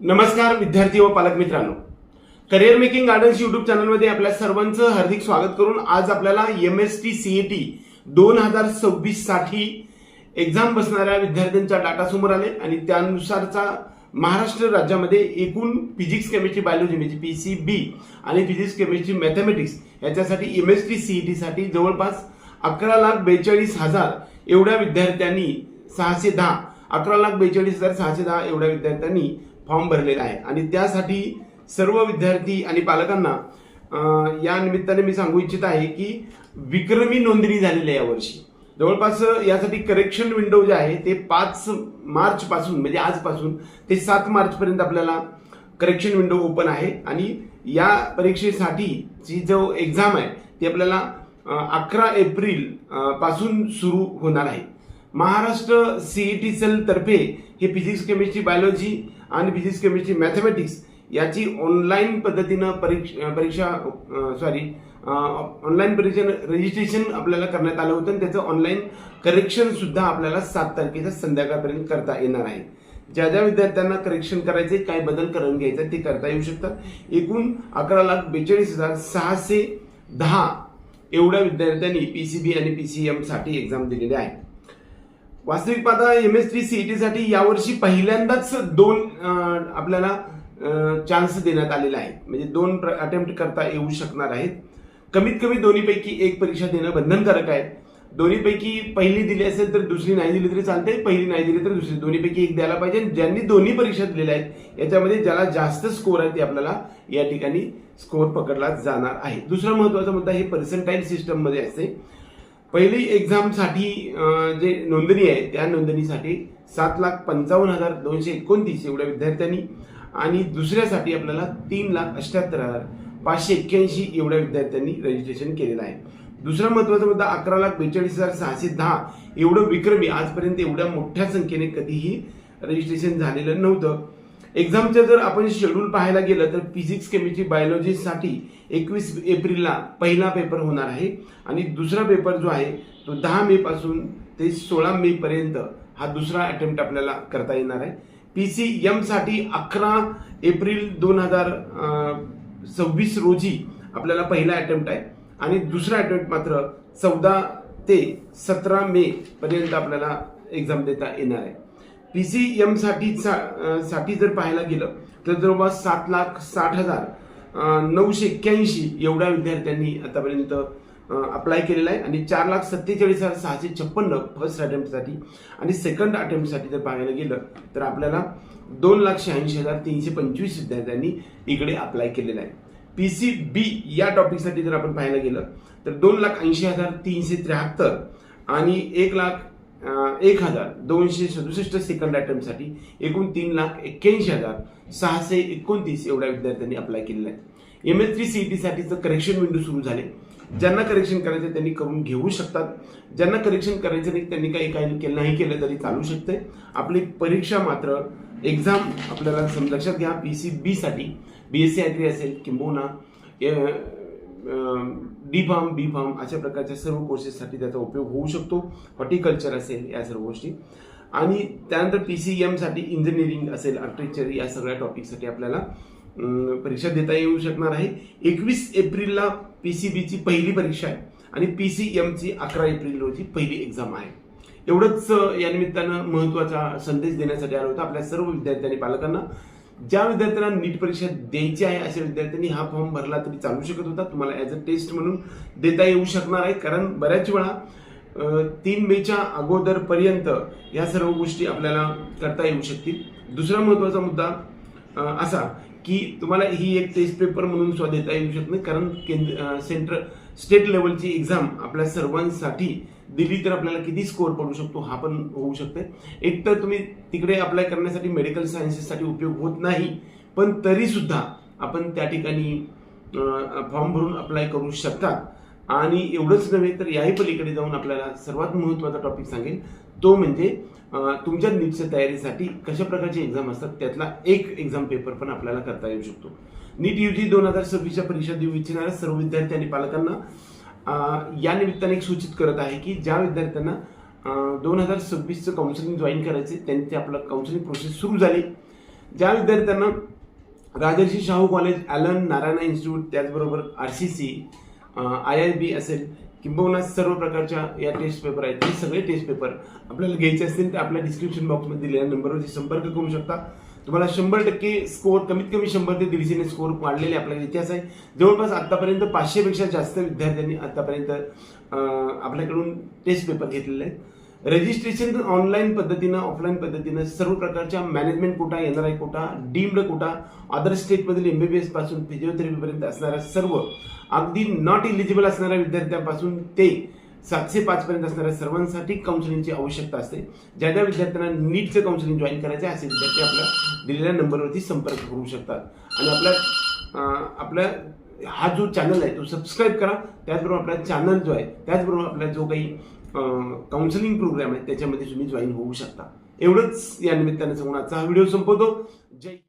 नमस्कार विद्यार्थी व पालक मित्रांनो, करिअर मेकिंग गार्डन्स यूट्यूब चॅनलमध्ये आपल्या सर्वांचं हार्दिक स्वागत करून आज आपल्याला MST CET 2026 साठी एक्झाम बसणाऱ्या विद्यार्थ्यांचा डाटा समोर आले आणि त्यानुसारचा महाराष्ट्र राज्यामध्ये एकूण फिजिक्स केमिस्ट्री बायोलॉजी म्हणजे PCB आणि फिजिक्स केमिस्ट्री मॅथमॅटिक्स याच्यासाठी MST CET साठी जवळपास 11,42,000 एवढ्या विद्यार्थ्यांनी 11,42,610 एवढ्या विद्यार्थ्यांनी फॉर्म भरलेला आहे आणि त्यासाठी सर्व विद्यार्थी आणि पालकांना या निमित्ताने मी सांगू इच्छित आहे की विक्रमी नोंदणी झालेली आहे यावर्षी. जवळपास यासाठी करेक्शन विंडो जे आहे ते 5 मार्च पासून म्हणजे आजपासून ते 7 मार्च पर्यंत आपल्याला करेक्शन विंडो ओपन आहे आणि या परीक्षेसाठीची जो एक्झाम आहे ती आपल्याला 11 एप्रिल पासून सुरू होणार आहे. महाराष्ट्र CET सेल तर्फे हे फिजिक्स केमिस्ट्री बायोलॉजी आणि फिजिक्स केमिस्ट्री मॅथमॅटिक्स याची ऑनलाईन पद्धतीनं ऑनलाईन परीक्षा रजिस्ट्रेशन आपल्याला करण्यात आलं होतं आणि त्याचं ऑनलाईन करेक्शन सुद्धा आपल्याला 7 तारखेच्या संध्याकाळपर्यंत करता येणार आहे. ज्या ज्या विद्यार्थ्यांना करेक्शन करायचे काय बदल करून घ्यायचे ते करता येऊ शकतात. एकूण 11,42,610 एवढ्या विद्यार्थ्यांनी PCB आणि PCM साठी एक्झाम दिलेली आहे. वास्तविक पाहता MST CET साठी यावर्षी पहिल्यांदाच 2 आपल्याला चान्स देण्यात आलेला आहे, म्हणजे 2 अटेम्प्ट करता येऊ शकणार आहेत. कमीत कमी दोन्हीपैकी एक परीक्षा देणं बंधनकारक आहे. दोन्हीपैकी पहिली दिली असेल तर दुसरी नाही दिली तरी चालते, पहिली नाही दिली तर दुसरी, दोन्हीपैकी एक द्यायला पाहिजे. ज्यांनी दोन्ही परीक्षा दिलेल्या आहेत याच्यामध्ये ज्याला जास्त स्कोर आहे ते आपल्याला या ठिकाणी स्कोर पकडला जाणार आहे. दुसरा महत्वाचा मुद्दा हे पर्सेंटाईल सिस्टम मध्ये असते. पहिली एक्झाम साठी जे नोंदणी आहे त्या नोंदणीसाठी 7,55,229 एवढ्या विद्यार्थ्यांनी आणि दुसऱ्यासाठी आपल्याला 3,78,581 एवढ्या विद्यार्थ्यांनी रजिस्ट्रेशन केलेलं आहे. दुसरा महत्वाचा मुद्दा 11,42,610 एवढं विक्रमी आजपर्यंत एवढ्या मोठ्या संख्येने कधीही रजिस्ट्रेशन झालेलं नव्हतं. एक्झामचं जर आपण शेड्यूल पाहायला गेलं तर फिजिक्स केमिस्ट्री बायोलॉजी साठी 21 एप्रिलला पहिला पेपर होणार आहे आणि दुसरा पेपर जो आहे तो 10 मे पासून ते 16 मे पर्यंत हा दुसरा अटेम्प्ट आपल्याला करता येणार आहे. PCM साठी 11 एप्रिल 2026 रोजी आपल्याला पहिला अटेम्प्ट आहे आणि दुसरा अटेम्प्ट मात्र 14 ते 17 मे पर्यंत आपल्याला एक्झाम देता येणार आहे. PCM साठी जर पाहायला गेलं तर जवळपास 7,60,981 एवढ्या विद्यार्थ्यांनी आतापर्यंत अप्लाय केलेला आहे आणि 4,47,656 फर्स्ट अटेम्प्टसाठी आणि सेकंड अटेम्प्टसाठी जर पाहायला गेलं तर आपल्याला 2,86,325 विद्यार्थ्यांनी इकडे अप्लाय केलेला आहे. PCB या टॉपिकसाठी जर आपण पाहायला गेलं तर 2,80,373 आणि 1,0267 सेकंड अटेम्प्टसाठी एकूण 3,81,629 एवढ्या विद्यार्थ्यांनी अप्लाय केलेला आहे. MST CET साठीचं करेक्शन विंडो सुरू झाले. ज्यांना करेक्शन करायचं त्यांनी करून घेऊ शकतात. ज्यांना करेक्शन करायचं नाही त्यांनी काही नाही केलं तरी चालू शकते. आपली परीक्षा मात्र एक्झाम आपल्याला लक्षात घ्या. PCB साठी BSc Agri असेल किंबहुना D.Pharm B.Pharm अशा प्रकारच्या सर्व कोर्सेससाठी त्याचा उपयोग होऊ शकतो. हॉर्टिकल्चर असेल या सर्व गोष्टी आणि त्यानंतर PCM साठी इंजिनिअरिंग असेल, आर्किटेक्चर या सगळ्या टॉपिकसाठी आपल्याला परीक्षा देता येऊ शकणार आहे. 21 एप्रिलला PCBची पहिली परीक्षा आहे आणि PCMची 11 एप्रिल रोजी पहिली एक्झाम आहे. एवढंच या निमित्तानं महत्वाचा संदेश देण्यासाठी आलो होता आपल्या सर्व विद्यार्थ्यांनी पालकांना. ज्या विद्यार्थ्यांना नीट परीक्षा द्यायची आहे अशा विद्यार्थ्यांनी हा फॉर्म भरला तरी चालू शकत होता. तुम्हाला ॲज अ टेस्ट म्हणून देता येऊ शकणार आहे, कारण बऱ्याच वेळा 3 मेच्या अगोदरपर्यंत या सर्व गोष्टी आपल्याला करता येऊ शकतील. दुसरा महत्वाचा मुद्दा असा की तुम्हाला ही एक टेस्ट पेपर म्हणून सुद्धा देता येऊ शकत नाही, कारण स्टेट लेवलची एक्झाम आपल्या सर्वांसाठी दिली तर आपल्याला किती स्कोअर पडू शकतो हा पण होऊ शकते. एक तर तुम्ही तिकडे अप्लाय करण्यासाठी मेडिकल सायन्सेससाठी उपयोग होत नाही, पण तरी सुद्धा आपण त्या ठिकाणी फॉर्म भरून अप्लाय करू शकता. आणि एवढंच नव्हे तर याही पलीकडे जाऊन आपल्याला सर्वात महत्त्वाचा टॉपिक सांगेल तो म्हणजे तुमच्या नीटच्या तयारीसाठी कशा प्रकारचे एक्झाम असतात त्यातला एक एक्झाम पेपर पण आपल्याला करता येऊ शकतो. नीट UG 2026च्या परीक्षा देऊ इच्छिणाऱ्या सर्व विद्यार्थी आणि पालकांना या निमित्ताने एक सूचित करत आहे की ज्या विद्यार्थ्यांना 2026चं काउन्सिलिंग जॉईन करायचे त्यांची आपलं काउन्सिलिंग प्रोसेस सुरू झाली. ज्या विद्यार्थ्यांना Rajarshi Shahu college, Allen Narayana institute, त्याचबरोबर RCC, IIB असेल, किंबहुना सर्व प्रकारच्या या टेस्ट पेपर आहेत, हे सगळे टेस्ट पेपर आपल्याला घ्यायचे असतील तर आपल्या डिस्क्रिप्शन बॉक्समध्ये दिलेल्या नंबरवरती संपर्क करू शकता. तुम्हाला 100% स्कोअर, कमीत कमी 100 ते 150 स्कोअर वाढलेले आपल्याला इतिहास आहे. जवळपास आतापर्यंत 500 पेक्षा जास्त विद्यार्थ्यांनी आतापर्यंत आपल्याकडून टेस्ट पेपर घेतलेले आहेत. रजिस्ट्रेशन ऑनलाईन पद्धतीनं, ऑफलाईन पद्धतीनं सर्व प्रकारच्या management quota, NRI quota, deemed quota, other स्टेटमधील MBBS पासून फिजिओथेरपीपर्यंत असणाऱ्या सर्व, अगदी नॉट इलिजिबल असणाऱ्या विद्यार्थ्यांपासून ते 705 पर्यंत असणाऱ्या सर्वांसाठी काउन्सिलिंगची आवश्यकता असते. ज्या ज्या विद्यार्थ्यांना नीटचं काउन्सिलिंग जॉईन करायचं आहे असे विद्यार्थी आपल्या दिलेल्या नंबरवरती संपर्क करू शकतात. आणि आपल्या हा जो चॅनल आहे तो सबस्क्राईब करा. त्याचबरोबर आपला चॅनल जो आहे, त्याचबरोबर आपला जो काही काउन्सिलिंग प्रोग्राम आहे त्याच्यामध्ये तुम्ही जॉईन होऊ शकता. एवढंच या निमित्ताने सांगून आजचा हा व्हिडिओ संपवतो. जय